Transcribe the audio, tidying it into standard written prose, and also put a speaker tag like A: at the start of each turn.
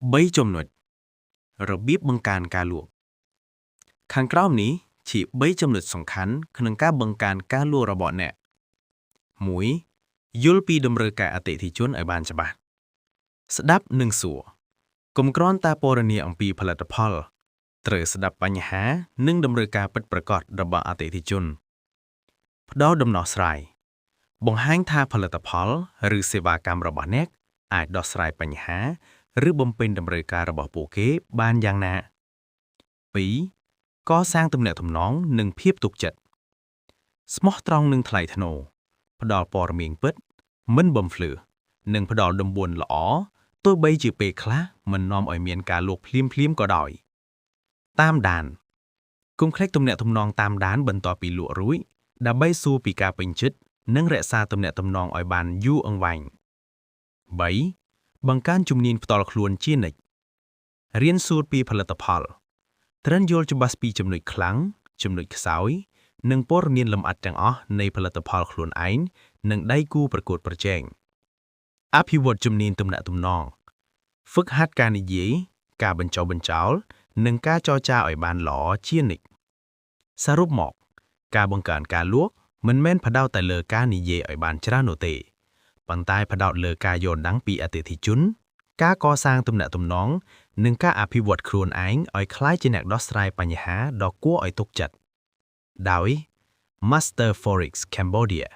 A: 3ចំណុចរបៀបបង្កើនការលក់ខាងក្រោមនេះជា3ចំណុចសំខាន់ក្នុងការបង្កើនការលក់របស់អ្នក 1. យល់ពីតម្រូវការអតិថិជនឲ្យបានច្បាស់ស្ដាប់និងសួរកុំគ្រាន់តែពណ៌នាអំពីផលិតផលត្រូវស្ដាប់បញ្ហានិងតម្រូវការពិតប្រាកដរបស់អតិថិជនផ្ដល់ដំណោះស្រាយបង្ហាញថាផលិតផលឬសេវាកម្មរបស់អ្នកអាចដោះស្រាយបញ្ហាឬបំពេញតម្រូវការរបស់ពួកគេបានយ៉ាងណា 2. កសាងទំនាក់ទំនងនិងភាពទុកចិត្តស្មោះត្រង់និងថ្លៃថ្នូរផ្ដល់ព័ត៌មានពិតមិនបំភ្លឺនិងផ្ដល់ដំបូន្មានល្អទោះបីជាពេលខ្លះមិននាំឲ្យមានការលក់ភ្លាមក៏ដោយតាមដានកុំភ្លេចទំនាក់ទំនងតាមដានបន្ទាប់ពីលក់រួចដើម្បីសួរពីការពេញចិត្តនិងរក្សាទំនាក់ទំនងឲ្យបានយូរអង្វែង 3. បង្កើនជំនាញផ្ទាល់ខ្លួនជានិច្ចរៀនសូត្រពីផលិតផលត្រូវយល់ច្បាស់ពីចំណុចខ្លាំងចំណុចខ្សោយនិងព័ត៌មានលម្អិតទាំងអស់នៃផលិតផលខ្លួនឯងនិងដៃគូប្រកួតប្រជែងអភិវឌ្ឍជំនាញទំនាក់ទំនងហ្វឹកហាត់ការនិយាយការបញ្ចុះបញ្ចោលនិងការចរចាឲ្យបានល្អជានិច្ចសរុបមកការបង្កើនការលក់មិនមែនផ្ដោតតែលើការនិយាយឲ្យបានច្រើននោះទេប៉ុន្តែផ្ដោតលើការយល់ដឹងពីអតិថិជនការកសាងទំនាក់ទំនងនិងការអភិវឌ្ឍខ្លួនឯងឲ្យក្លាយជាអ្នកដោះស្រាយបញ្ហាដ៏គួរឲ្យទុកចិត្តដោយ Master Forex Cambodia